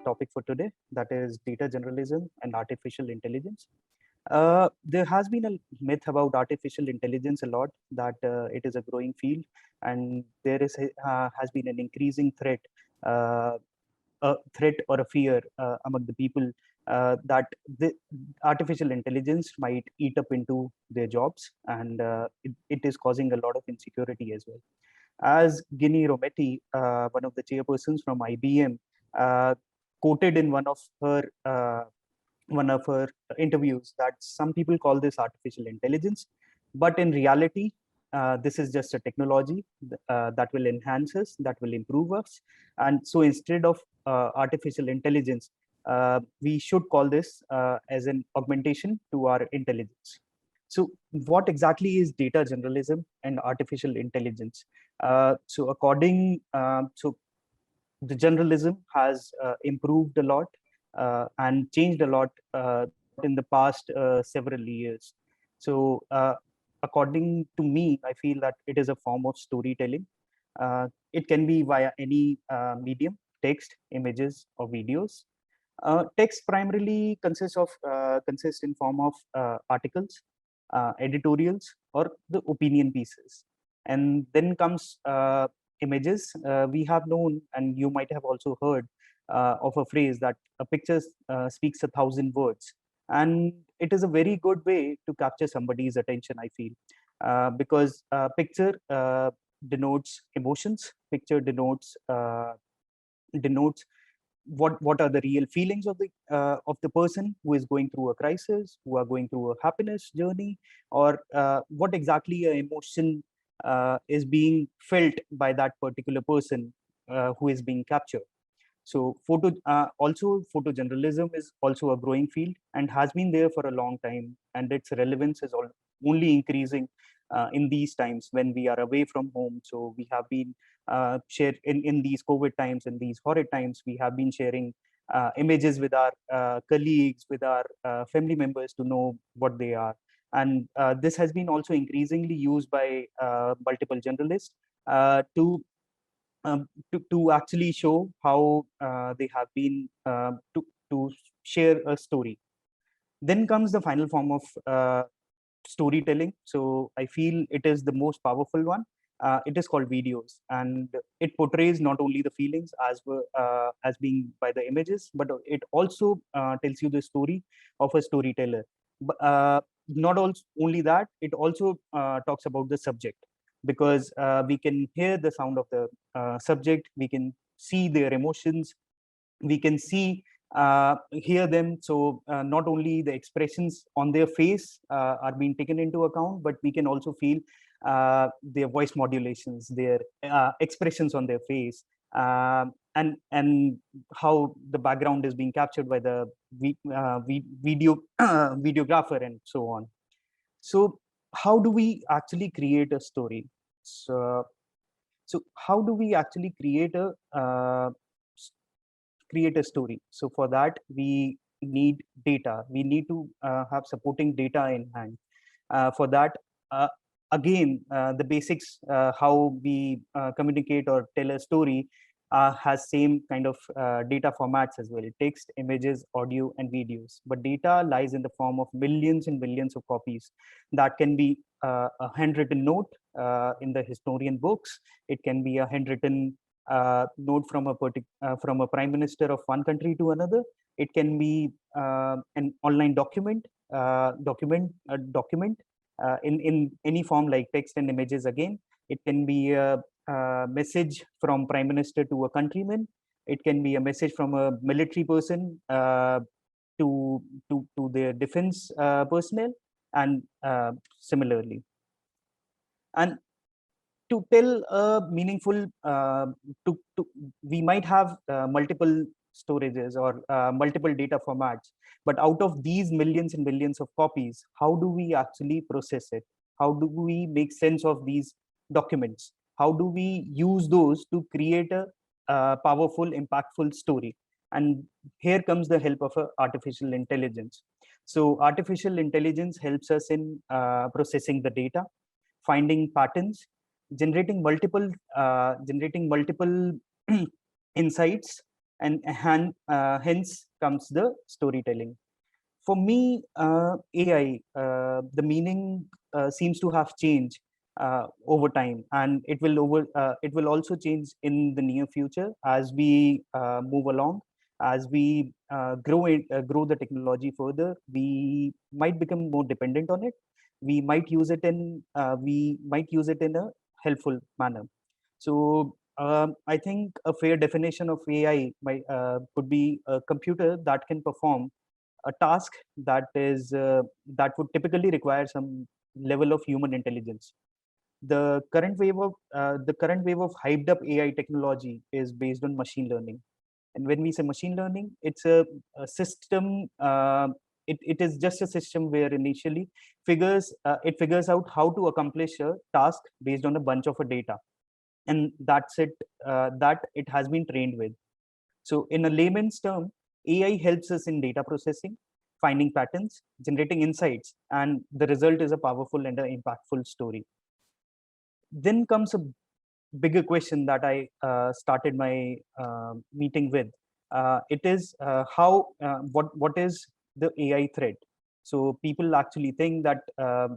topic for today, that is data generalism and artificial intelligence. There has been a myth about artificial intelligence a lot, that it is a growing field, and there has been an increasing uh, threat or a fear among the people that the artificial intelligence might eat up into their jobs, and it is causing a lot of insecurity as well. As Ginny Rometty, one of the chairpersons from IBM, quoted in one of her interviews, that some people call this artificial intelligence, but in reality, this is just a technology that will enhance us, that will improve us. And so instead of artificial intelligence, we should call this as an augmentation to our intelligence. So what exactly is data generalism and artificial intelligence? So the generalism has improved a lot and changed a lot in the past several years. So according to me, I feel that it is a form of storytelling. It can be via any medium: text, images, or videos. Text primarily consists in form of articles, editorials, or the opinion pieces. And then comes images. We have known, and you might have also heard of a phrase that a picture speaks 1,000 words. And it is a very good way to capture somebody's attention, I feel, because picture denotes emotions. Picture denotes what are the real feelings of the person who is going through a crisis, who are going through a happiness journey, or what exactly a emotion is being felt by that particular person who is being captured. So photojournalism is also a growing field and has been there for a long time, and its relevance is only increasing in these times when we are away from home. So we have been shared in these COVID times, in these horrid times, we have been sharing images with our colleagues, with our family members, to know what they are. And this has been also increasingly used by multiple journalists to actually show how they have been to share a story. Then comes the final form of storytelling. So I feel it is the most powerful one. It is called videos, and it portrays not only the feelings as being by the images, but it also tells you the story of a storyteller. But not only that, it also talks about the subject, because we can hear the sound of the subject, we can see their emotions, we can hear them. So not only the expressions on their face are being taken into account, but we can also feel their voice modulations, their expressions on their face, and how the background is being captured by the videographer, and so on. So how do we actually create a story? So how do we actually create a story? So for that, we need data. We need to have supporting data in hand. For that, again, the basics, how we communicate or tell a story, has same kind of data formats as well: text, images, audio, and videos. But data lies in the form of millions and millions of copies. That can be a handwritten note in the historian books. It can be a handwritten note from a prime minister of one country to another. It can be an online document in any form, like text and images. Again, it can be a message from prime minister to a countryman. It can be a message from a military person to their defense personnel, and similarly. And to tell a meaningful we might have multiple storages or multiple data formats, but out of these millions and millions of copies, how do we actually process it? How do we make sense of these documents? How do we use those to create a powerful, impactful story? And here comes the help of artificial intelligence. So artificial intelligence helps us in processing the data, finding patterns, generating multiple insights, and hence comes the storytelling. For me, AI, the meaning seems to have changed over time, and it will also change in the near future as we move along, as we grow the technology further. We might become more dependent on it. We might use it in a helpful manner. So I think a fair definition of AI could be a computer that can perform a task that would typically require some level of human intelligence. The current wave of hyped up AI technology is based on machine learning. And when we say machine learning, it's a system. It is just a system where initially it figures out how to accomplish a task based on a bunch of a data, and that's it. That it has been trained with. So in a layman's term, AI helps us in data processing, finding patterns, generating insights, and the result is a powerful and an impactful story. Then comes a bigger question that I started my meeting with. It is what is the AI threat? So people actually think that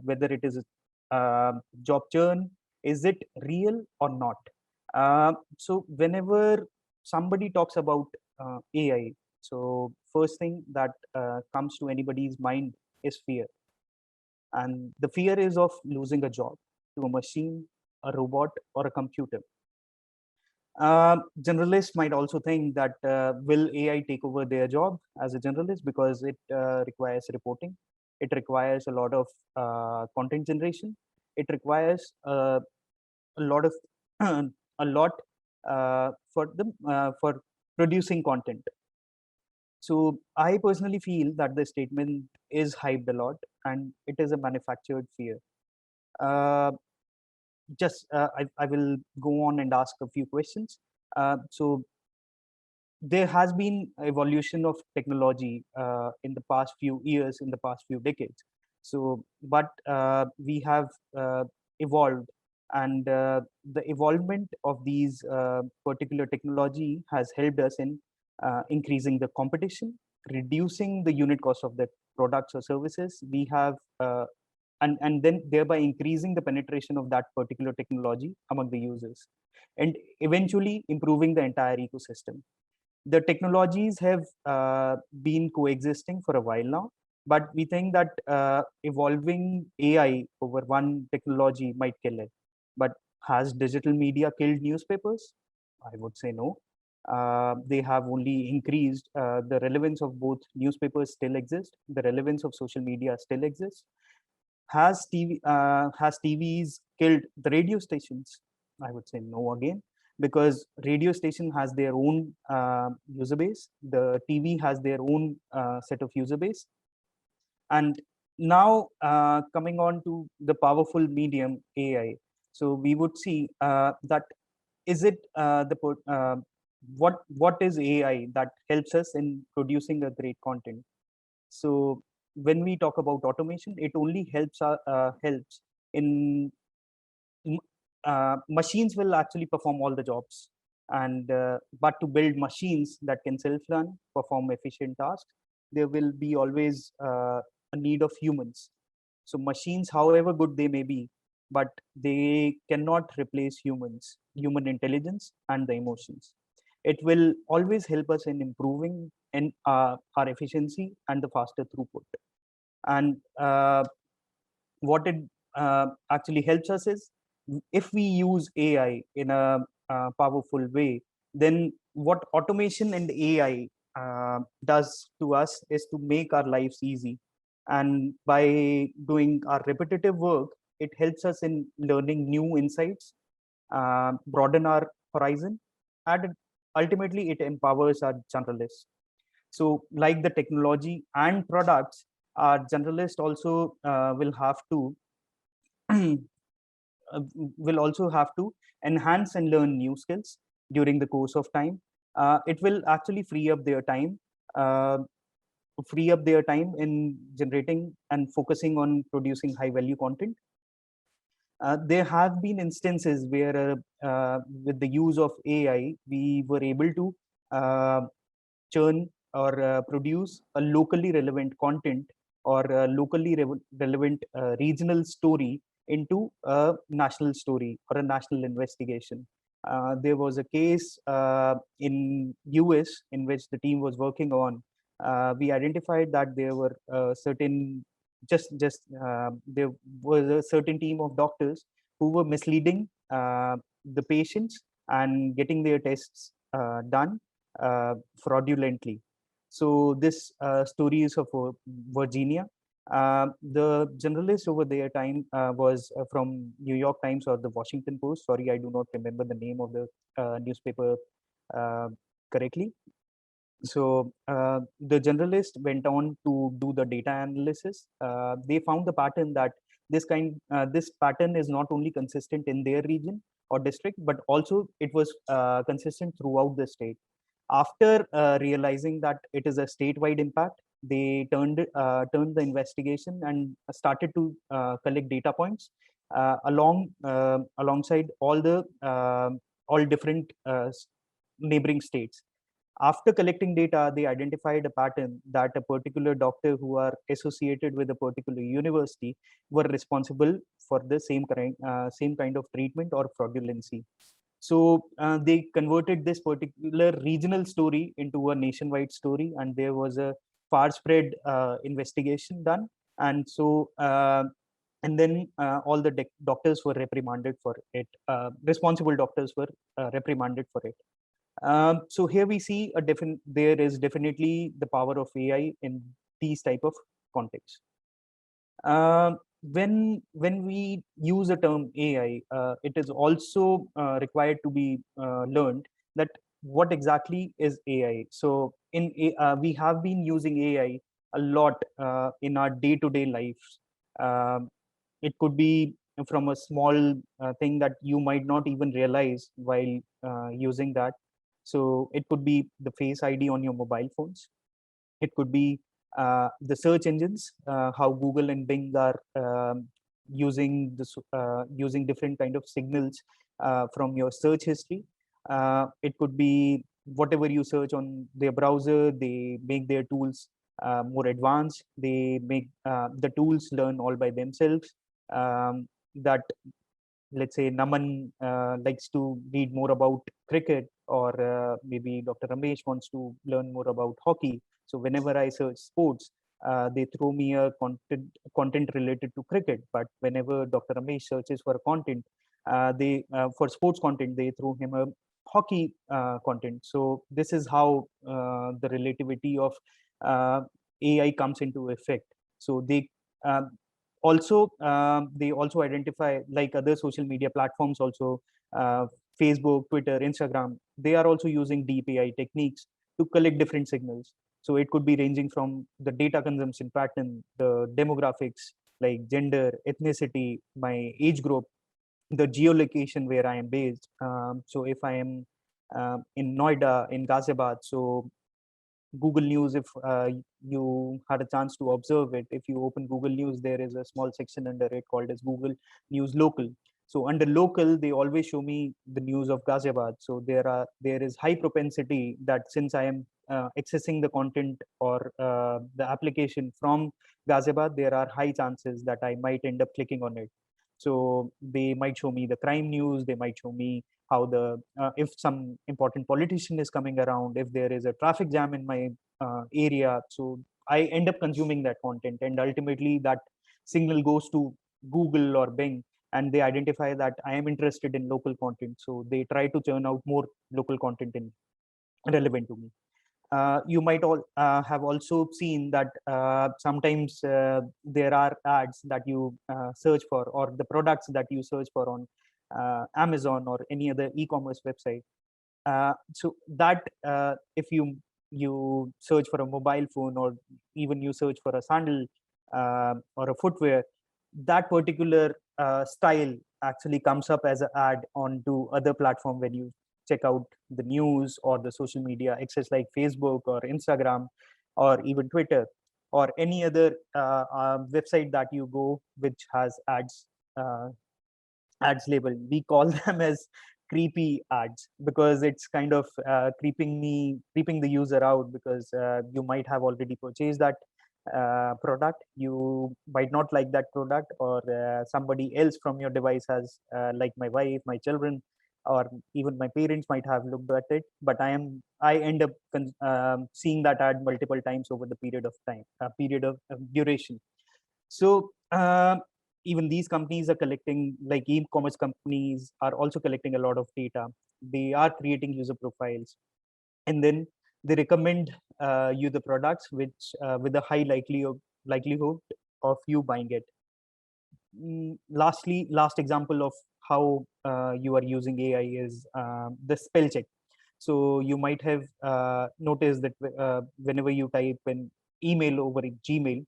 whether it is a job churn, is it real or not? So whenever somebody talks about AI, so first thing that comes to anybody's mind is fear, and the fear is of losing a job to a machine, a robot, or a computer. Generalists might also think that will AI take over their job as a generalist, because it requires reporting, it requires a lot of content generation, it requires a lot of a lot for producing content. So I personally feel that the statement is hyped a lot, and it is a manufactured fear. Uh, I will go on and ask a few questions. So there has been evolution of technology in the past few years, in the past few decades. So, but we have evolved, and the evolvement of these particular technology has helped us in increasing the competition, reducing the unit cost of the products or services. We have and then thereby increasing the penetration of that particular technology among the users, and eventually improving the entire ecosystem. The technologies have been coexisting for a while now, but we think that evolving AI over one technology might kill it. But has digital media killed newspapers? I would say no. They have only increased. The relevance of both newspapers still exists. The relevance of social media still exists. Has TVs killed the radio stations? I would say no again, because radio station has their own user base. The TV has their own set of user base. And now coming on to the powerful medium AI. So we would see that is it what is AI that helps us in producing a great content? So when we talk about automation, it only helps in machines will actually perform all the jobs, and but to build machines that can self-run, perform efficient tasks, there will be always a need of humans. So machines, however good they may be, but they cannot replace human intelligence and the emotions. It will always help us in improving in our efficiency and the faster throughput. And what it actually helps us is, if we use AI in a powerful way, then what automation and AI does to us is to make our lives easy. And by doing our repetitive work, it helps us in learning new insights, broaden our horizon, and ultimately it empowers our generalists. So like the technology and products, our generalist also will also have to enhance and learn new skills during the course of time. It will actually uh, free up their time in generating and focusing on producing high value content. There have been instances where with the use of AI, we were able to churn or produce a locally relevant content or locally relevant regional story into a national story or a national investigation. There was a case in US in which the team was working on. We identified that there were certain there was a certain team of doctors who were misleading the patients and getting their tests done fraudulently. So this story is of Virginia. The journalist over there was from New York Times or the Washington Post. Sorry, I do not remember the name of the newspaper uh, correctly. So the generalist went on to do the data analysis. They found the pattern that this pattern is not only consistent in their region or district, but also it was consistent throughout the state. After realizing that it is a statewide impact, they turned the investigation and started to collect data points alongside all different neighboring states. After collecting data, they identified a pattern that a particular doctor who are associated with a particular university were responsible for the same kind of treatment or fraudulency. So they converted this particular regional story into a nationwide story, and there was a far spread investigation done. And so, and then all the doctors were reprimanded for it. Responsible doctors were reprimanded for it. So here we see there is definitely the power of AI in these type of contexts. When we use the term AI, it is also required to be learned that what exactly is AI. So we have been using AI a lot in our day-to-day lives. It could be from a small thing that you might not even realize while using that. So it could be the Face ID on your mobile phones. It could be the search engines, how Google and Bing are using different kind of signals from your search history. It could be whatever you search on their browser, they make their tools more advanced. They make the tools learn all by themselves. That, let's say, Naman likes to read more about cricket, or maybe Dr. Ramesh wants to learn more about hockey. So whenever I search sports, they throw me a content related to cricket. But whenever Dr. Ramesh searches for content, for sports content, they throw him a hockey content. So this is how the relativity of AI comes into effect. So they also identify, like other social media platforms also, Facebook, Twitter, Instagram, they are also using deep AI techniques to collect different signals. So it could be ranging from the data consumption pattern, the demographics like gender, ethnicity, my age group, the geolocation where I am based. So if I am in Noida, in Ghaziabad, so Google News, if you had a chance to observe it, if you open Google News, there is a small section under it called as Google News Local. So under local, they always show me the news of Ghaziabad. So there is high propensity that since I am accessing the content or the application from Ghaziabad, there are high chances that I might end up clicking on it. So they might show me the crime news, they might show me how if some important politician is coming around, if there is a traffic jam in my area. So I end up consuming that content, and ultimately that signal goes to Google or Bing, and they identify that I am interested in local content. So they try to churn out more local content relevant to me. You might all have also seen that sometimes there are ads that you search for, or the products that you search for on Amazon or any other e-commerce website. So that if you search for a mobile phone, or even you search for a sandal or a footwear, that particular style actually comes up as an ad onto other platform when you check out the news or the social media access like Facebook or Instagram or even Twitter or any other website that you go which has ads labeled. We call them as creepy ads, because it's kind of creeping the user out, because you might have already purchased that product, you might not like that product, or somebody else from your device has, like my wife, my children, or even my parents might have looked at it, but I end up seeing that ad multiple times over the period of time, period of duration. So even these companies are collecting, like e-commerce companies are also collecting a lot of data. They are creating user profiles, and then they recommend you the products which with a high likelihood of you buying it. Last example of how you are using AI is the spell check. So you might have noticed that whenever you type an email over Gmail,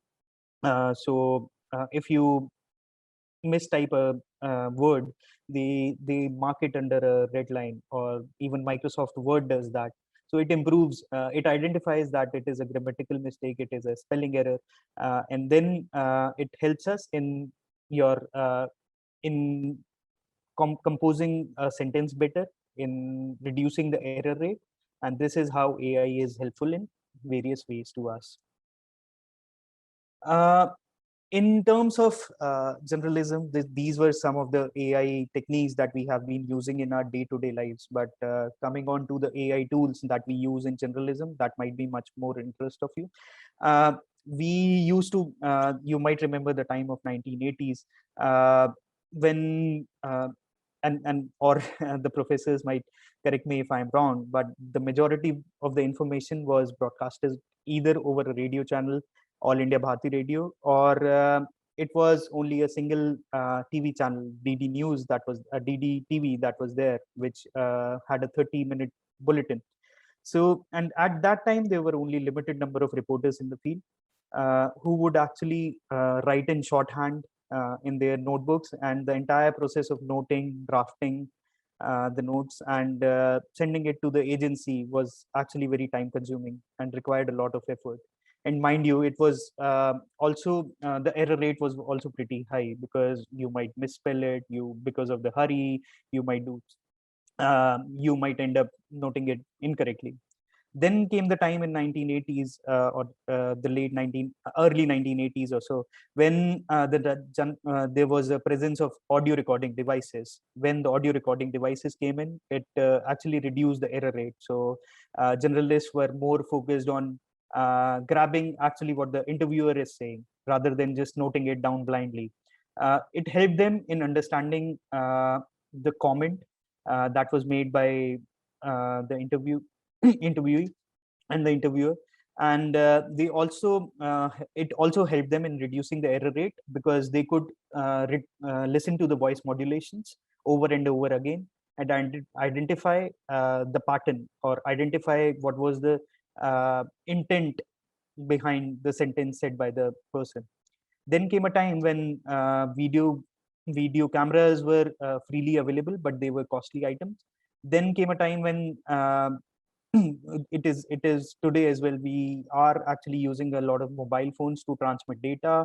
if you mistype a word, they mark it under a red line, or even Microsoft Word does that. So it improves, it identifies that it is a grammatical mistake, it is a spelling error, and then it helps us in your in composing a sentence better, in reducing the error rate, and this is how AI is helpful in various ways to us. In terms of generalism, these were some of the AI techniques that we have been using in our day-to-day lives. But coming on to the AI tools that we use in generalism, that might be much more interest of you. We used to, you might remember the time of 1980s, when and or the professors might correct me if I'm wrong, but the majority of the information was broadcasted either over a radio channel, All India Bharati Radio, or it was only a single TV channel, DD News, that was a DD TV that was there, which had a 30-minute bulletin. So, and at that time, there were only limited number of reporters in the field who would actually write in shorthand in their notebooks, and the entire process of noting, drafting the notes, and sending it to the agency was actually very time consuming and required a lot of effort. And mind you, it was also the error rate was also pretty high, because you might misspell it, because of the hurry, you might do you might end up noting it incorrectly. Then came the time in 1980s, or the early 1980s or so, when there was a presence of audio recording devices. When the audio recording devices came in, it actually reduced the error rate. So generalists were more focused on grabbing actually what the interviewer is saying, rather than just noting it down blindly. It helped them in understanding the comment that was made by the interviewee and the interviewer, and they also it also helped them in reducing the error rate, because they could listen to the voice modulations over and over again, and identify the pattern, or identify what was the intent behind the sentence said by the person. Then came a time when video cameras were freely available, but they were costly items. Then came a time when it is today as well, we are actually using a lot of mobile phones to transmit data,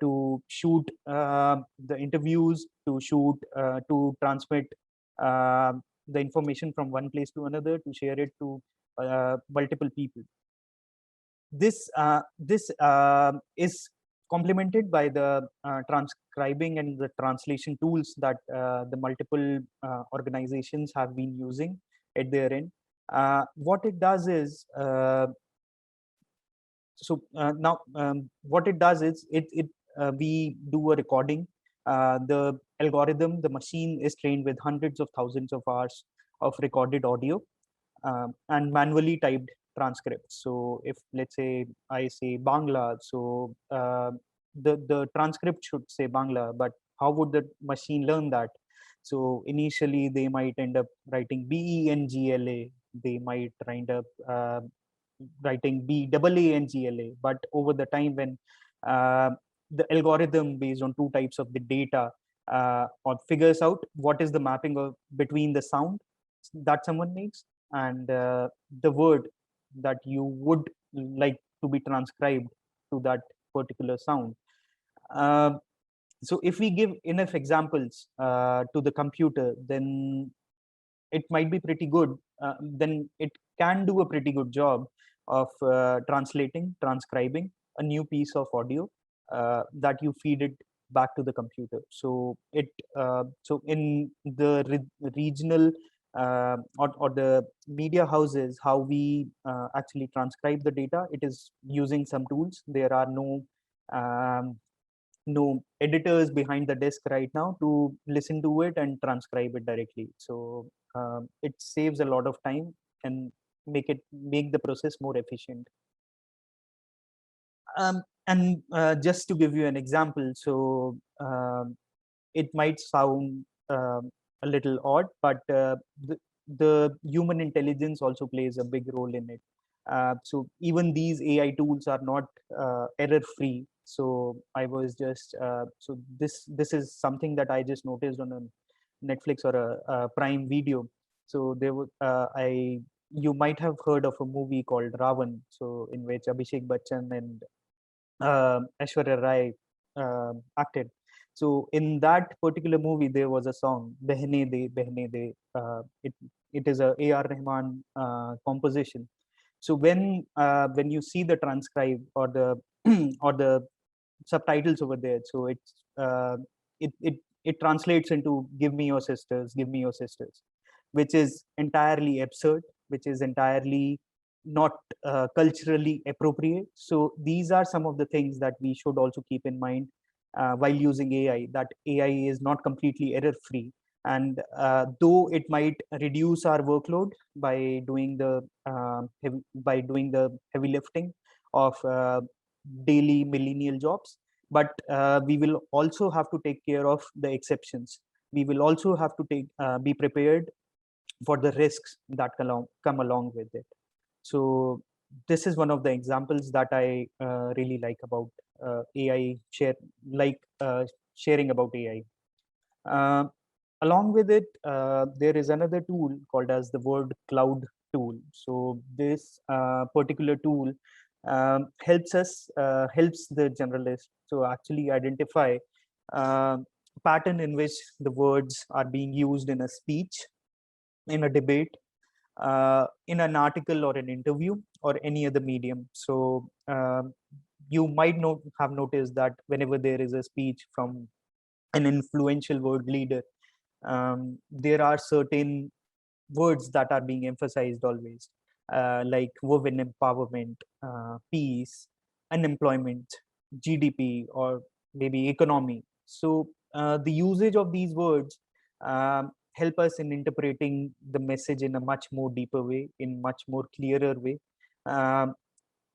to shoot the interviews, to transmit uh, the information from one place to another, to share it to multiple people. This is complemented by the transcribing and the translation tools that the multiple organizations have been using at their end. What it does is now what it does is we do a recording. The algorithm, the machine is trained with hundreds of thousands of hours of recorded audio and manually typed transcripts. So if, let's say, I say Bangla, so the transcript should say Bangla, but how would the machine learn that? So initially they might end up writing Bengla, they might end up writing Bangla, but over the time, when the algorithm, based on two types of the data, or figures out what is the mapping of between the sound that someone makes and the word that you would like to be transcribed to that particular sound. Uh, so if we give enough examples to the computer, then it might be pretty good, then it can do a pretty good job of transcribing a new piece of audio that you feed it back to the computer. So so in the regional or the media houses, how we actually transcribe the data, it is using some tools. There are um, no editors behind the desk right now to listen to it and transcribe it directly. So it saves a lot of time and make the process more efficient. And just to give you an example, so it might sound a little odd, but the human intelligence also plays a big role in it. So even these AI tools are not error free. So I was just so this is something that I just noticed on a Netflix or a Prime Video. So there were I you might have heard of a movie called Ravan, so in which Abhishek Bachchan and Aishwarya Rai acted. So in that particular movie, there was a song "Behne De Behne De." It is a A.R. Rahman composition. So when you see the transcribe or the or the subtitles over there, so it translates into give me your sisters," which is entirely absurd, which is entirely not culturally appropriate. So these are some of the things that we should also keep in mind while using AI, that AI is not completely error free. And though it might reduce our workload by doing the heavy lifting of daily millennial jobs, but we will also have to take care of the exceptions. We will also have to be prepared for the risks that come along with it. So this is one of the examples that I really like about AI sharing about AI. Uh, Along with it, there is another tool called as the word cloud tool. So this particular tool helps the generalist to actually identify uh, pattern in which the words are being used in a speech, in a debate, in an article or an interview or any other medium. So you might have noticed that whenever there is a speech from an influential world leader, there are certain words that are being emphasized always, like women empowerment, peace, unemployment, GDP, or maybe economy. So the usage of these words help us in interpreting the message in a much more deeper way, in much more clearer way. Um,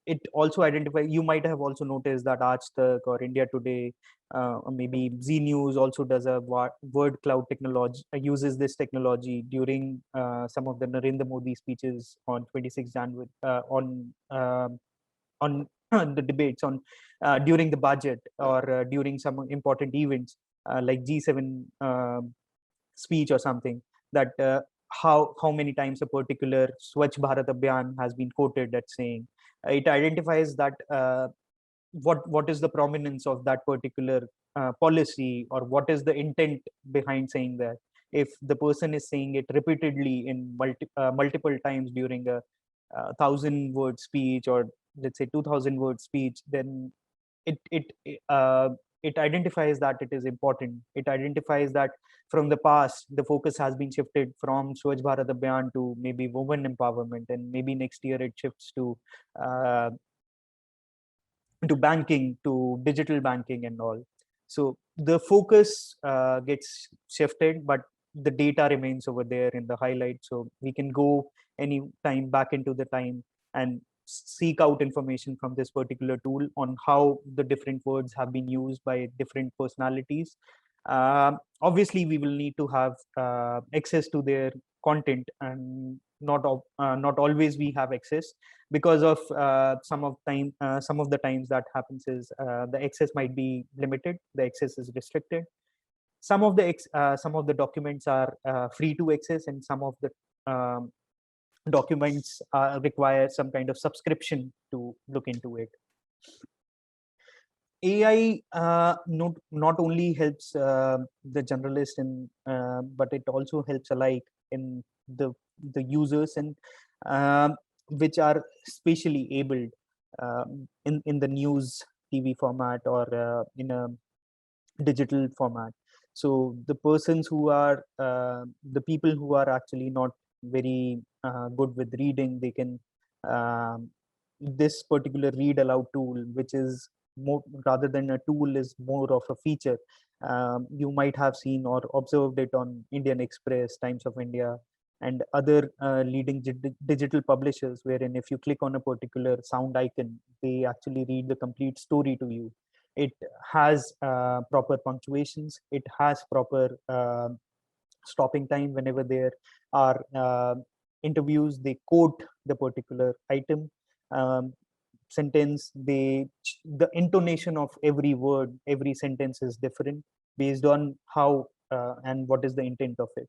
it also identify, you might have also noticed that Aaj Tak or India Today, or maybe Z News also does a word cloud technology, uses this technology during some of the Narendra Modi speeches on 26 January, on the debates on during the budget, or during some important events like G7 speech or something, that how many times a particular Swachh Bharat Abhiyan has been quoted at saying. It identifies that what is the prominence of that particular policy, or what is the intent behind saying that. If the person is saying it repeatedly in multiple times during a 1,000-word speech, or let's say 2,000-word speech, then it identifies that it is important. It identifies that from the past, the focus has been shifted from Swachh Bharat Abhiyan to maybe women empowerment, and maybe next year it shifts uh, to banking, to digital banking and all. So the focus gets shifted, but the data remains over there in the highlight. So we can go any time back into the time and seek out information from this particular tool on how the different words have been used by different personalities. Obviously, we will need to have access to their content, and not always we have access, because of some of the times that happens is the access might be limited, the access is restricted. Some of the documents are free to access, and some of the documents require some kind of subscription to look into it. AI not only helps the generalist in, but it also helps alike in the users, and which are spatially abled in the news TV format or in a digital format. So the persons who are the people who are actually not very good with reading, they can um, this particular read aloud tool, which is more rather than a tool, is more of a feature. You might have seen or observed it on Indian Express, Times of India, and other leading digital publishers, wherein if you click on a particular sound icon, they actually read the complete story to you. It has proper punctuations, it has proper stopping time whenever there are interviews, they quote the particular item, um, sentence, the intonation of every word, every sentence is different based on how and what is the intent of it.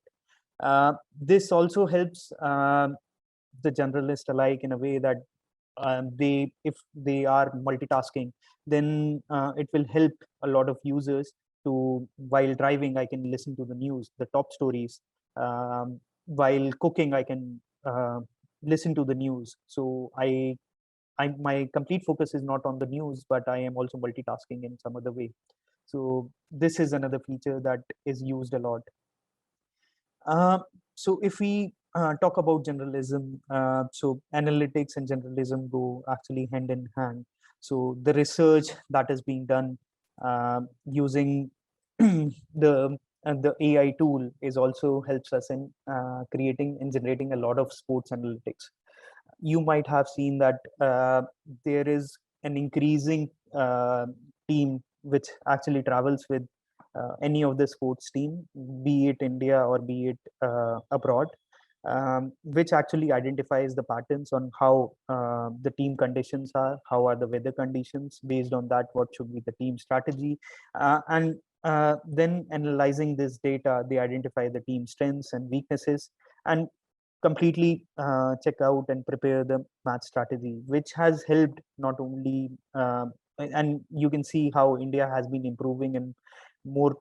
This also helps the generalist alike in a way that they if they are multitasking, then it will help a lot of users to, while driving I can listen to the news, the top stories, while cooking I can listen to the news. So my complete focus is not on the news, but I am also multitasking in some other way. So this is another feature that is used a lot. So if we talk about generalism, so analytics and generalism go actually hand in hand. So the research that is being done using the AI tool is also helps us in creating and generating a lot of sports analytics. You might have seen that there is an increasing team which actually travels with any of the sports team, be it India or be it abroad, which actually identifies the patterns on how the team conditions are, how are the weather conditions. Based on that, what should be the team strategy, and then analyzing this data, they identify the team strengths and weaknesses, and completely check out and prepare the match strategy, which has helped not only and you can see how India has been improving and more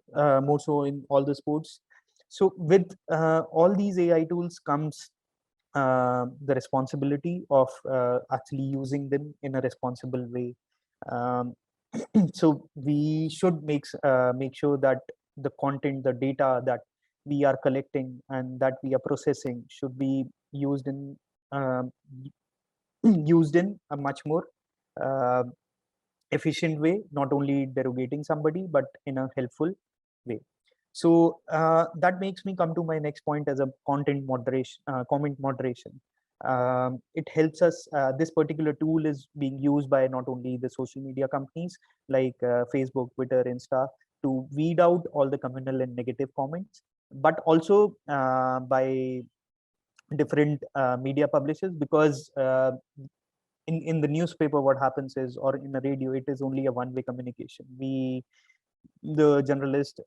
so in all the sports. So with all these AI tools comes the responsibility of actually using them in a responsible way. Um, so we should make sure that the content, the data that we are collecting and that we are processing should be used in um, used in a much more uh, efficient way, not only derogating somebody, but in a helpful way. So that makes me come to my next point as a content moderation, comment moderation. It helps us. This particular tool is being used by not only the social media companies like Facebook, Twitter, Insta, to weed out all the communal and negative comments, but also by different media publishers, because in the newspaper what happens is, or in the radio, it is only a one-way communication. The generalists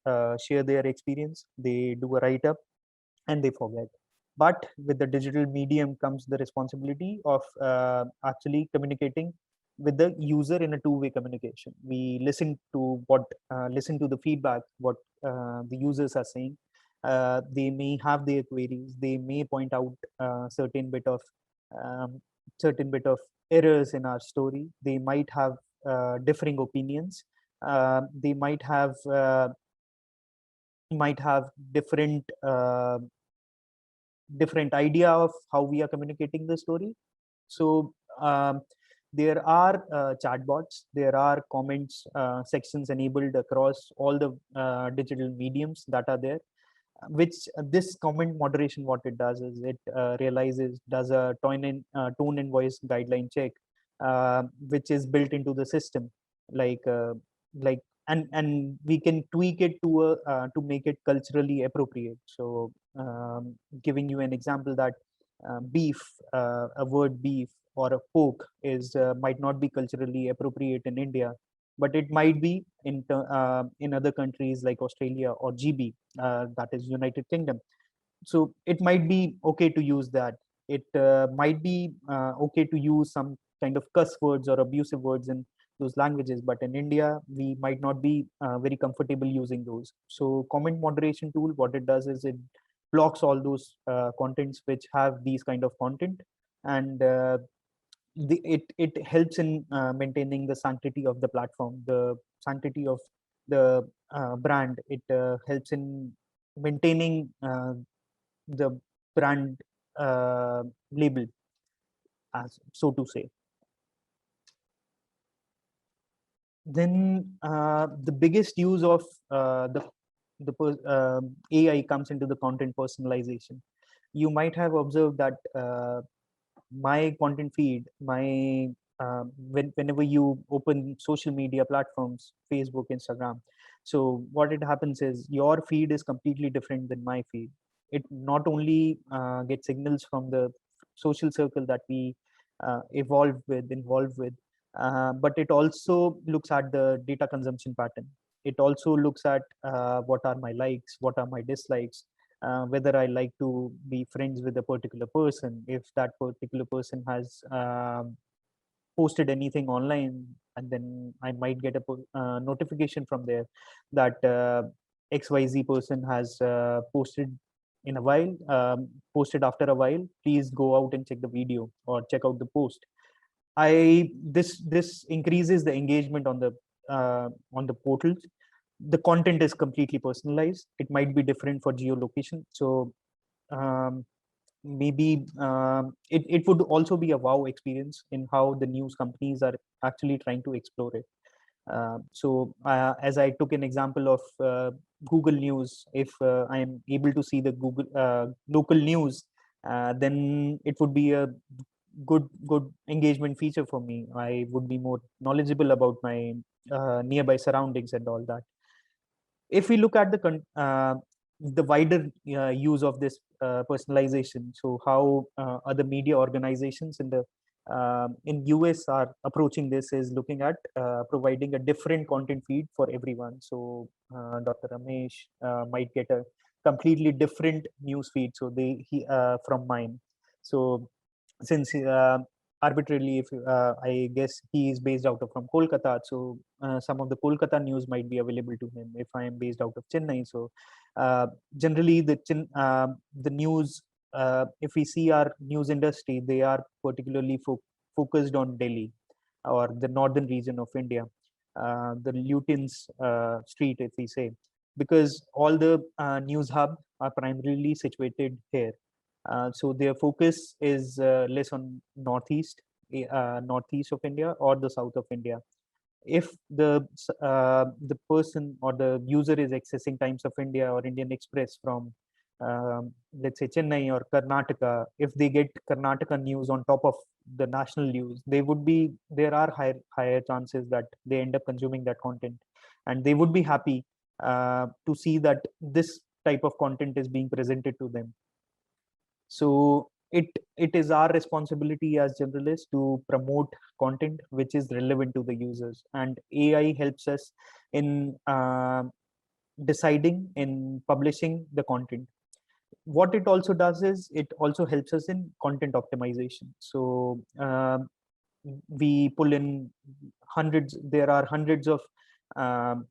share their experience, they do a write-up, and they forget. But with the digital medium comes the responsibility of actually communicating with the user in a two-way communication. We listen to the feedback, what the users are saying. They may have their queries, they may point out um, certain bit of errors in our story. They might have differing opinions. They might have different idea of how we are communicating the story. So there are chatbots, there are comments sections enabled across all the digital mediums that are there, which this comment moderation, what it does is it does a tone and voice guideline check, which is built into the system, like uh, like and we can tweak it to make it culturally appropriate. So giving you an example that beef, a word beef or a pork is might not be culturally appropriate in India, but it might be in other countries like Australia or GB, that is United Kingdom. So it might be okay to use that. It might be okay to use some kind of cuss words or abusive words in those languages, but in India we might not be very comfortable using those. So comment moderation tool, what it does is it blocks all those contents which have these kind of content, and it helps in maintaining the sanctity of the platform, the sanctity of the brand. It helps in maintaining the brand label, as so to say. Then the biggest use of AI comes into the content personalization. You might have observed that my content feed, whenever you open social media platforms, Facebook, Instagram, so what it happens is your feed is completely different than my feed. It not only gets signals from the social circle that we involved with, but it also looks at the data consumption pattern. It also looks at what are my likes, what are my dislikes, whether I like to be friends with a particular person, if that particular person has posted anything online, and then I might get a notification from there that XYZ person has posted in a while, posted after a while. Please go out and check the video or check out the post. This increases the engagement on the portals. The content is completely personalized. It might be different for geolocation, so um, maybe it would also be a wow experience in how the news companies are actually trying to explore it. As I took an example of Google News, if I am able to see the Google local news, then it would be a good engagement feature for me. I would be more knowledgeable about my nearby surroundings and all that. If we look at the wider use of this personalization, so how other media organizations in US are approaching this is looking at providing a different content feed for everyone. So Dr. Ramesh might get a completely different news feed, so from mine. So since arbitrarily, if I guess he is based out of from Kolkata, so some of the Kolkata news might be available to him. If I am based out of Chennai, so generally the news, if we see our news industry, they are particularly focused on Delhi or the northern region of India, the Lutyens street, if we say, because all the news hub are primarily situated here. So their focus is less on northeast of India or the south of India. If the person or the user is accessing Times of India or Indian Express from let's say Chennai or Karnataka, if they get Karnataka news on top of the national news, there are higher chances that they end up consuming that content, and they would be happy to see that this type of content is being presented to them. So it is our responsibility as generalists to promote content which is relevant to the users, and AI helps us in deciding in publishing the content. What it also does is it also helps us in content optimization. So we pull in there are hundreds of um,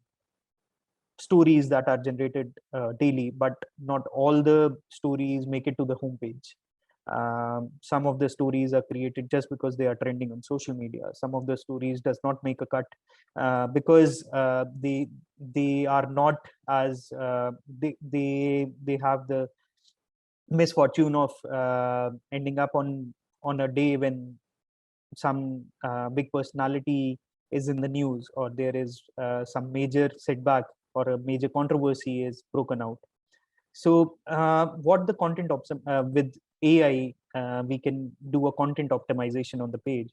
stories that are generated daily, but not all the stories make it to the homepage. Some of the stories are created just because they are trending on social media. Some of the stories does not make a cut because they are not as they have the misfortune of ending up on a day when some big personality is in the news, or there is some major setback or a major controversy is broken out. So what the with AI, we can do a content optimization on the page.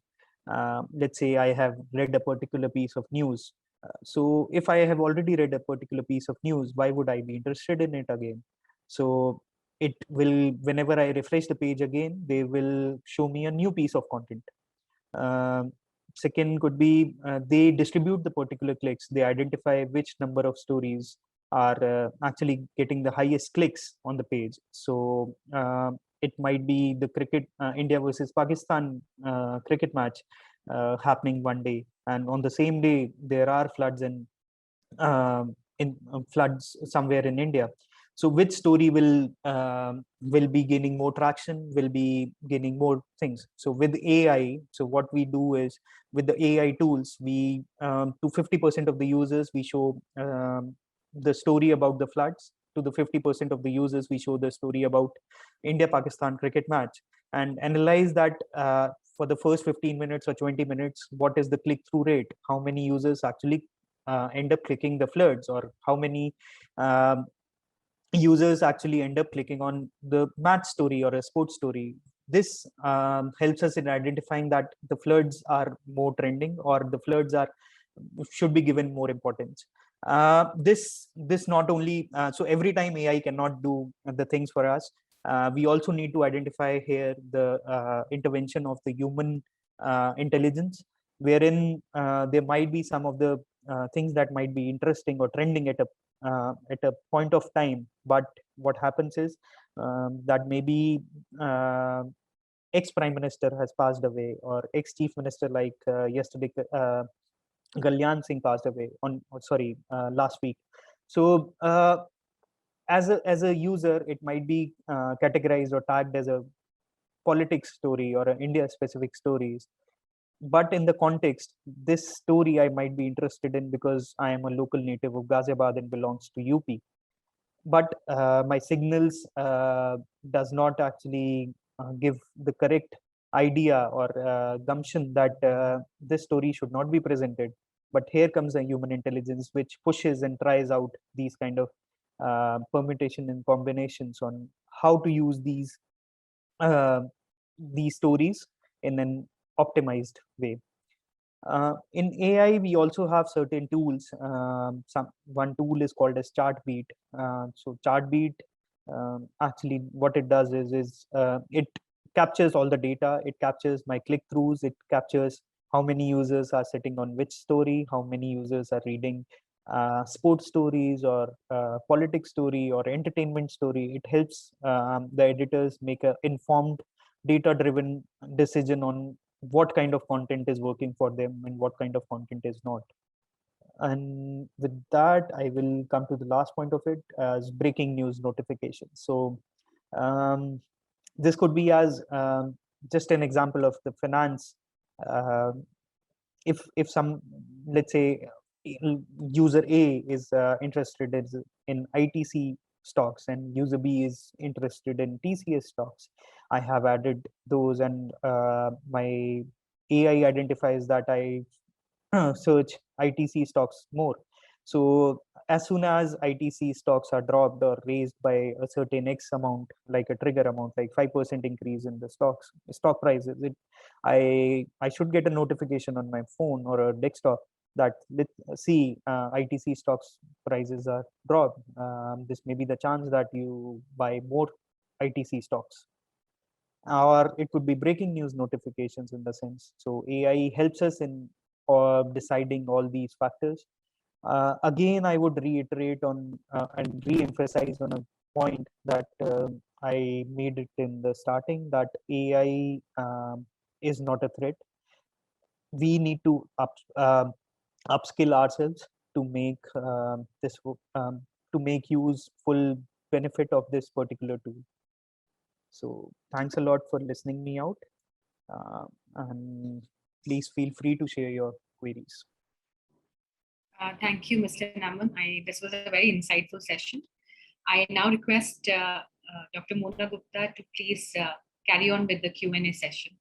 Let's say I have read a particular piece of news. So if I have already read a particular piece of news, why would I be interested in it again? So it will, whenever I refresh the page again, they will show me a new piece of content. Second could be they distribute the particular clicks. They identify which number of stories are actually getting the highest clicks on the page. So it might be the cricket India versus Pakistan cricket match happening one day, and on the same day there are floods in floods somewhere in India. So which story will be gaining more traction, will be gaining more things. So with AI, so what we do is, with the AI tools, we to 50% of the users we show the story about the floods. To the 50% of the users we show the story about India Pakistan cricket match, and analyze that for the first 15 minutes or 20 minutes, what is the click through rate, how many users actually end up clicking the floods, or how many users actually end up clicking on the match story or a sports story. This helps us in identifying that the floods are more trending, or the floods are should be given more importance. This not only so every time AI cannot do the things for us, we also need to identify here the intervention of the human intelligence, wherein there might be some of the things that might be interesting or trending at a point of time, but what happens is that maybe ex prime minister has passed away, or ex chief minister, like yesterday Galyan Singh passed away on last week. So as a user, it might be categorized or tagged as a politics story or an India specific stories. But in the context, this story I might be interested in because I am a local native of Ghaziabad and belongs to UP. But my signals does not actually give the correct idea or gumption that this story should not be presented. But here comes a human intelligence which pushes and tries out these kind of permutation and combinations on how to use uh, these stories in an optimized way. In AI, we also have certain tools. One tool is called as Chartbeat. So Chartbeat, actually, what it does is it captures all the data. It captures my click-throughs. It captures how many users are sitting on which story, how many users are reading sports stories, or politics story, or entertainment story. It helps the editors make an informed, data-driven decision on what kind of content is working for them and what kind of content is not. And with that, I will come to the last point of it as breaking news notifications. So um, this could be as just an example of the finance. Uh, if some, let's say, user A is interested in ITC stocks and user B is interested in TCS stocks, I have added those, and my AI identifies that I search ITC stocks more. So as soon as ITC stocks are dropped or raised by a certain X amount, like a trigger amount, like 5% increase in the stock prices, I should get a notification on my phone or a desktop that, let's see, ITC stocks prices are dropped. This may be the chance that you buy more ITC stocks. Or it could be breaking news notifications in the sense. So AI helps us in deciding all these factors. Again, I would reiterate on and re-emphasize on a point that I made it in the starting, that AI is not a threat. We need to upskill ourselves to make to make use full benefit of this particular tool. So thanks a lot for listening me out, and please feel free to share your queries. Thank you, Mr. Naman. This was a very insightful session. I now request Dr. Mona Gupta to please carry on with the Q&A session.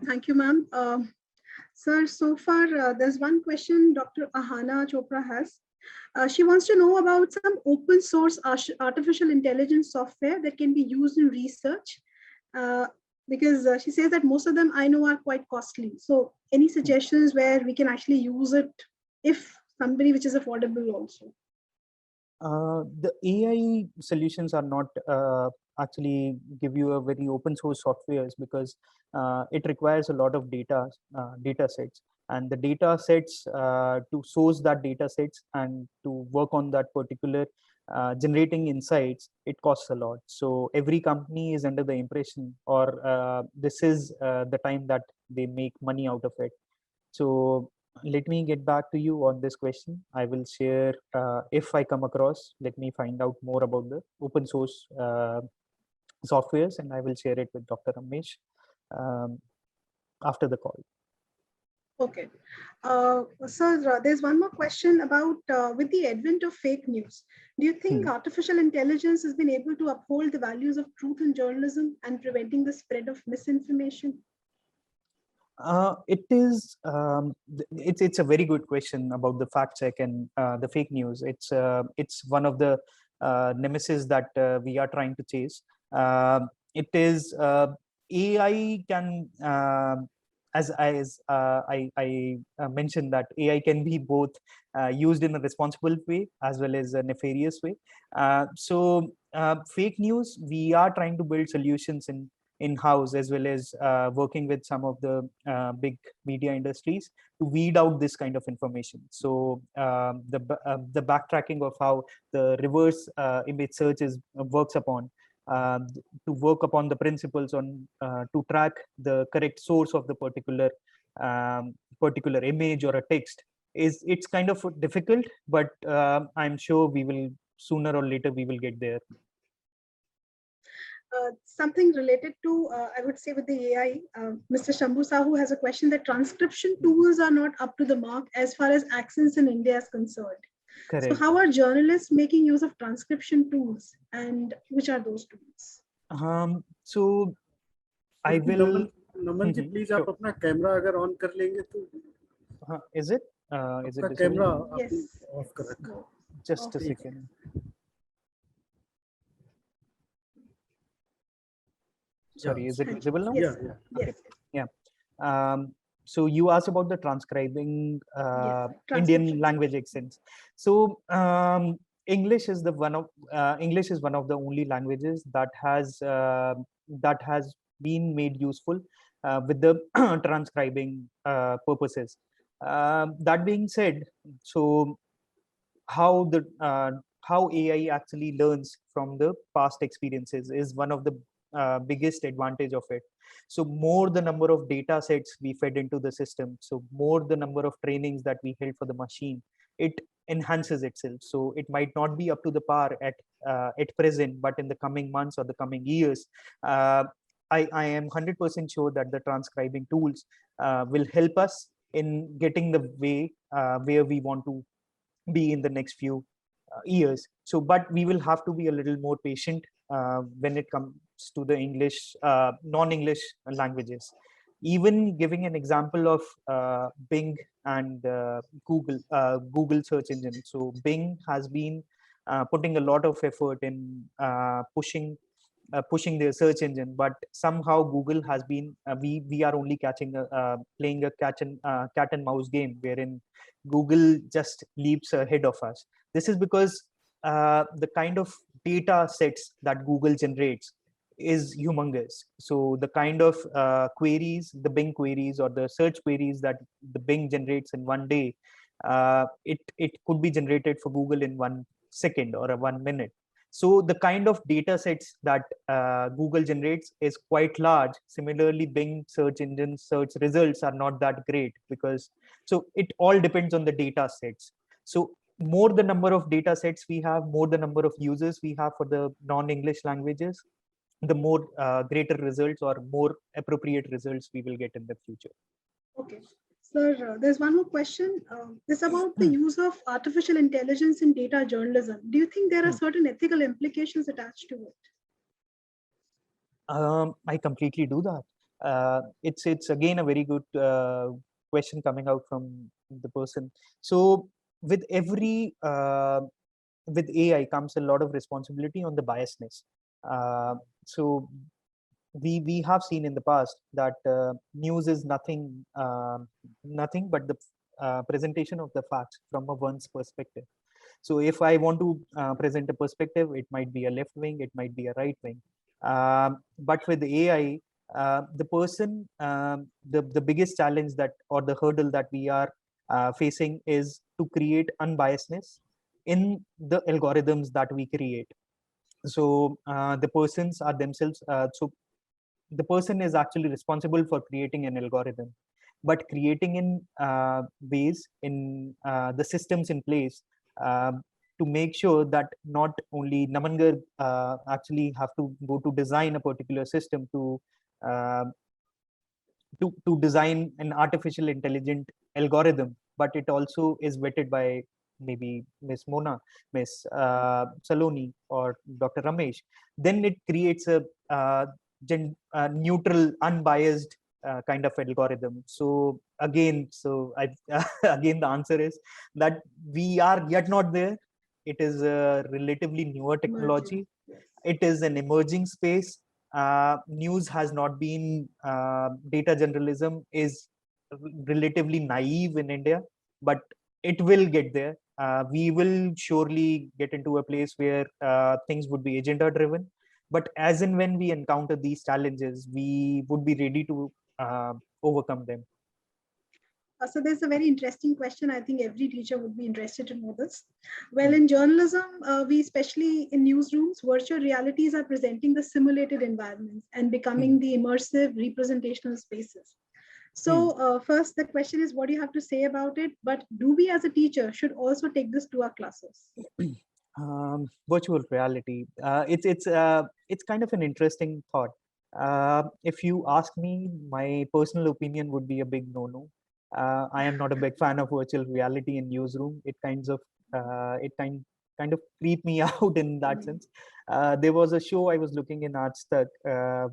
Thank you, ma'am. Sir, so far, there's one question Dr. Ahana Chopra has. She wants to know about some open source artificial intelligence software that can be used in research, because she says that most of them I know are quite costly. So any suggestions where we can actually use it, if somebody which is affordable also? The AI solutions are not actually give you a very open source softwares, because it requires a lot of data sets, and the data sets to source that data sets and to work on that particular generating insights, it costs a lot. So every company is under the impression, or this is the time that they make money out of it. So let me get back to you on this question. I will share, if I come across, let me find out more about the open source softwares, and I will share it with Dr. Ramesh after the call. Okay. Sir, there's one more question about with the advent of fake news. Do you think artificial intelligence has been able to uphold the values of truth in journalism and preventing the spread of misinformation? It's a very good question about the fact check and the fake news. It's one of the nemesis that we are trying to chase. It is AI can as I mentioned that AI can be both used in a responsible way as well as a nefarious way. Fake news, we are trying to build solutions in-house, as well as working with some of the big media industries to weed out this kind of information. So the backtracking of how the reverse image search works upon, to work upon the principles on to track the correct source of the particular image or a text, it's kind of difficult, but I'm sure we will sooner or later we will get there. Something related to, I would say with the AI, Mr. Shambhu Sahu has a question that transcription tools are not up to the mark as far as accents in India is concerned. Correct. So how are journalists making use of transcription tools, and which are those tools? So I will. Naman ji, please आप अपना camera अगर on कर लेंगे तो. Is it? Is it? Camera off कर रखा. Just a second. Sorry, is it visible now? Yes. Okay. Yeah. So you asked about the transcribing Indian language accents. So English is one of the only languages that has been made useful with the transcribing purposes. That being said, so how AI actually learns from the past experiences is one of the biggest advantage of it. So more the number of data sets we fed into the system, so more the number of trainings that we held for the machine, it enhances itself. So it might not be up to the par at present, but in the coming months or the coming years, I am 100% sure that the transcribing tools will help us in getting the way where we want to be in the next few years. So, but we will have to be a little more patient when it comes to the English, non-English languages. Even giving an example of Bing and Google search engine. So Bing has been putting a lot of effort in pushing their search engine, but somehow Google has been we are only playing a cat and mouse game, wherein Google just leaps ahead of us. This is because the kind of data sets that Google generates is humongous. So the kind of queries, the Bing queries or the search queries that the Bing generates in one day, it could be generated for Google in 1 second or 1 minute. So the kind of data sets that Google generates is quite large. Similarly, Bing search engine search results are not that great, because so it all depends on the data sets. So more the number of data sets we have, more the number of users we have for the non-English languages, the more greater results or more appropriate results we will get in the future. Okay. Sir, there's one more question. This is about the use of artificial intelligence in data journalism. Do you think there are certain ethical implications attached to it? I completely do that. It's again a very good question coming out from the person. So with every with AI comes a lot of responsibility on the biasness. So we have seen in the past that news is nothing but the presentation of the facts from one's perspective. So if I want to present a perspective, it might be a left wing, it might be a right wing. But with the AI, the person, the biggest challenge that, or the hurdle that we are facing is to create unbiasedness in the algorithms that we create. So the persons are themselves, so the person is actually responsible for creating an algorithm. but creating in ways in the systems in place to make sure that not only Namangar actually have to go to design a particular system uh, to design an artificial intelligent algorithm, but it also is vetted by maybe Miss Mona, Miss Saloni, or Dr. Ramesh. Then it creates a neutral, unbiased kind of algorithm. So again, again, the answer is that we are yet not there. It is a relatively newer technology. It is an emerging space. News has not been, data journalism is relatively naive in India, but it will get there. We will surely get into a place where things would be agenda driven. But as and when we encounter these challenges, we would be ready to overcome them. So there's a very interesting question. I think every teacher would be interested to know this. Well, in journalism, we especially in newsrooms, virtual realities are presenting the simulated environments and becoming the immersive representational spaces. So first, the question is, what do you have to say about it? But do we as a teacher should also take this to our classes? Virtual reality. It's kind of an interesting thought. If you ask me, my personal opinion would be a big no-no. I am not a big fan of virtual reality in newsroom. It it kind of creep me out in that sense. There was a show I was looking in Aaj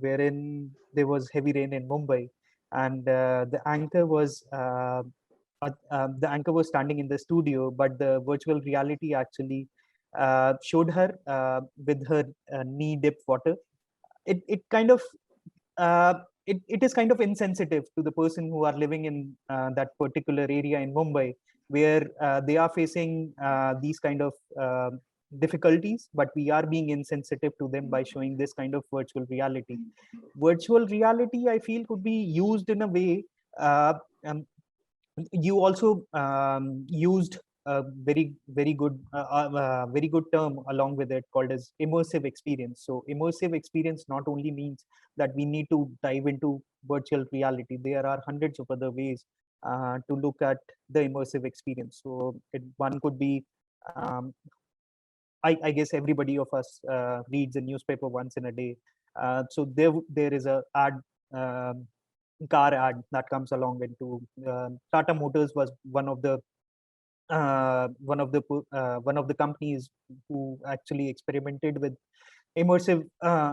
wherein there was heavy rain in Mumbai, and the anchor was standing in the studio, but the virtual reality actually showed her with her knee dip water. It kind of uh, it is kind of insensitive to the person who are living in that particular area in Mumbai, where they are facing these kind of difficulties, but we are being insensitive to them by showing this kind of virtual reality. Virtual reality, I feel, could be used in a way. Uh, um, you also used a very good term along with it called as immersive experience. So immersive experience not only means that we need to dive into virtual reality. There are hundreds of other ways to look at the immersive experience. So one could be, I guess everybody of us reads a newspaper once in a day. So there is a ad, car ad that comes along into Tata Motors was one of the companies who actually experimented with immersive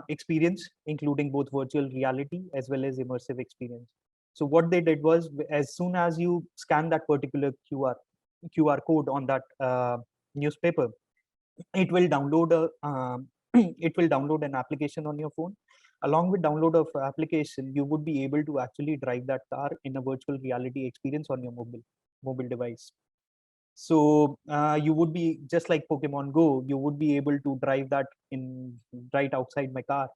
experience, including both virtual reality as well as immersive experience. So what they did was, as soon as you scan that particular QR code on that newspaper, it will download it will download an application on your phone. Along with download of application, you would be able to actually drive that car in a virtual reality experience on your mobile device. So you would be just like Pokemon Go. You would be able to drive that in right outside my car,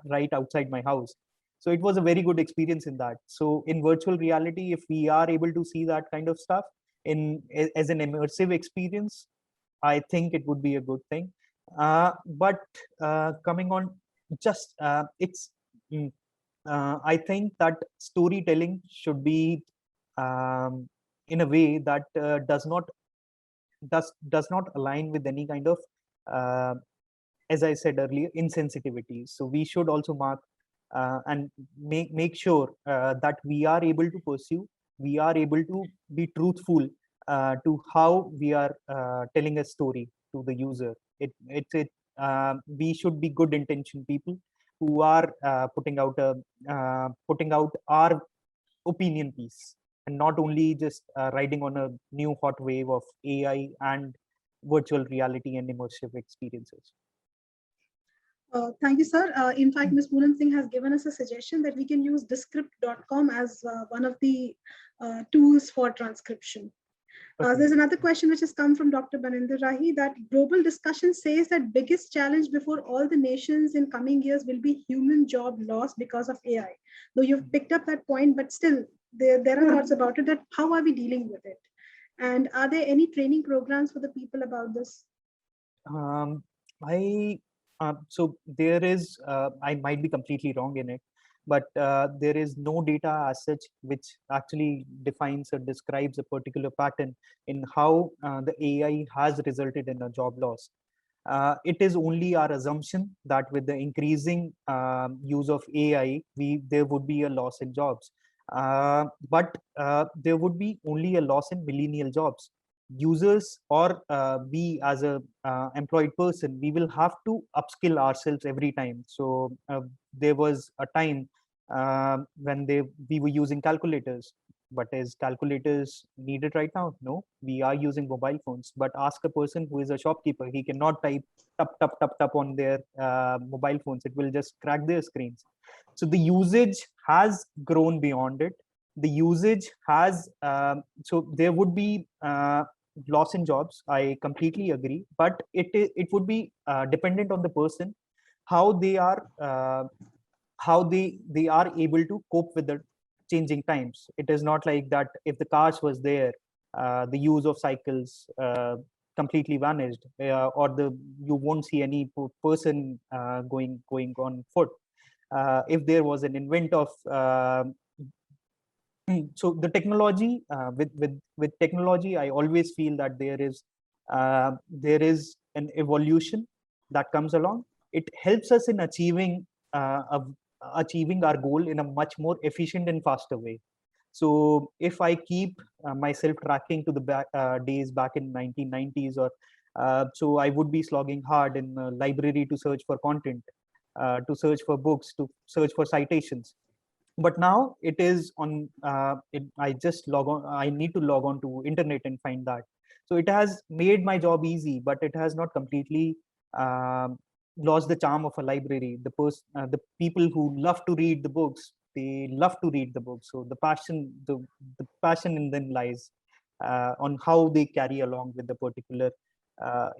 right outside my house. So it was a very good experience in that. So in virtual reality, if we are able to see that kind of stuff as an immersive experience, I think it would be a good thing. But coming on, just I think that storytelling should be in a way that does not align with any kind of, uh, as I said earlier, insensitivity. So we should also mark and make sure that we are able to pursue, we are able to be truthful to how we are telling a story to the user. We should be good intention people who are putting out our opinion piece, and not only just riding on a new hot wave of AI and virtual reality and immersive experiences. Thank you, sir. In fact, Ms. Poonam Singh has given us a suggestion that we can use descript.com as one of the tools for transcription. There's another question which has come from Dr. Baninder Rahi, that global discussion says that biggest challenge before all the nations in coming years will be human job loss because of AI. Though you've picked up that point, but still there are thoughts about it, that how are we dealing with it? And are there any training programs for the people about this? So there is, I might be completely wrong in it, but there is no data as such which actually defines or describes a particular pattern in how the AI has resulted in a job loss. It is only our assumption that with the increasing use of AI, there would be a loss in jobs. But there would be only a loss in millennial jobs. Users or we as a employed person, we will have to upskill ourselves every time. So there was a time when we were using calculators, but is calculators needed right now? No, we are using mobile phones. But ask a person who is a shopkeeper, he cannot type tap on their mobile phones. It will just crack their screens. So the usage has grown beyond it. The usage has so there would be loss in jobs. I completely agree, but it would be dependent on the person, how they are able to cope with the changing times. It is not like that if the cars was there, the use of cycles completely vanished, or you won't see any person going on foot. If there was an invent of so the technology, with technology, I always feel that there is an evolution that comes along. It helps us in achieving our goal in a much more efficient and faster way. So if I keep myself tracking to the days back in 1990s, or so I would be slogging hard in the library to search for content, to search for books, to search for citations. But now it is on I just log on. I need to log on to internet and find that. So it has made my job easy, but it has not completely lost the charm of a library. The people who love to read the books, they love to read the books. So the passion in them lies on how they carry along with the particular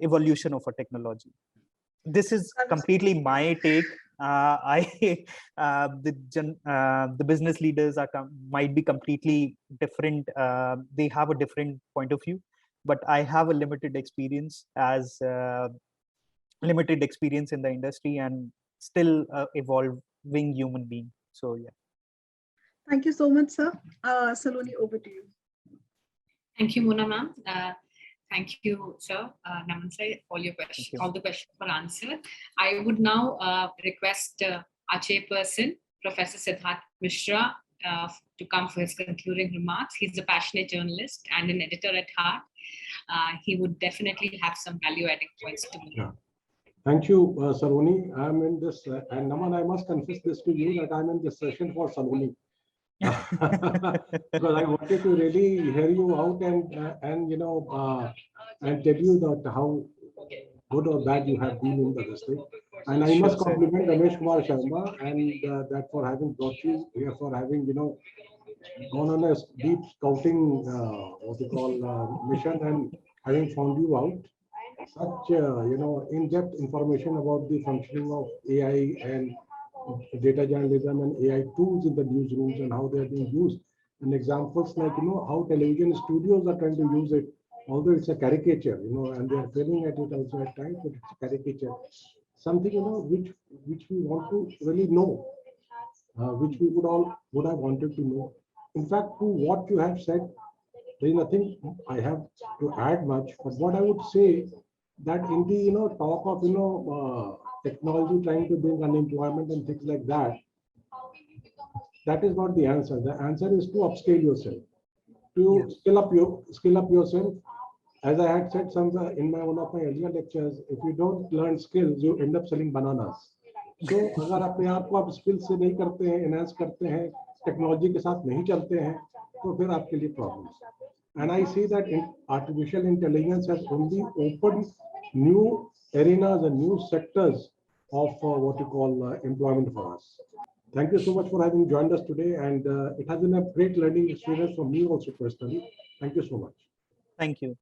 evolution of a technology. This is completely my take. The business leaders might be completely different. They have a different point of view, but I have a limited experience in the industry and still evolving human being. So yeah. Thank you so much, sir. Saloni, over to you. Thank you, Mona ma'am. Thank you, sir, Naman sir, all the questions were answered. I would now request our chairperson, Professor Siddharth Mishra, to come for his concluding remarks. He's a passionate journalist and an editor at heart. He would definitely have some value-adding points to make. Yeah. Thank you, Saloni. I'm in this, and Naman, I must confess this to you that I'm in this session for Saloni. Because I wanted to really hear you out and tell you that how good or bad you have been in the district. And I must compliment Ramesh Kumar Sharma and that for having brought you here, for having gone on a deep scouting mission and having found you out such in-depth information about the functioning of AI and data journalism and AI tools in the newsrooms and how they are being used, and examples like how television studios are trying to use it, although it's a caricature, and they are failing at it also at times, but it's a caricature, something which we want to really know, which we would have wanted to know. In fact, to what you have said, there is nothing I have to add much, but what I would say that in the talk of technology trying to bring unemployment and things like that, that is not the answer. The answer is to upscale yourself, to skill up yourself. As I had said in one of my earlier lectures, if you don't learn skills, you end up selling bananas. So अगर अपने आप को आप skills से नहीं करते हैं, enhance करते हैं, technology के साथ नहीं चलते हैं, तो फिर आपके लिए problems. And I see that artificial intelligence has only opened new arenas and new sectors of what you call employment for us. Thank you so much for having joined us today, and it has been a great learning experience for me also personally. Thank you so much. Thank you.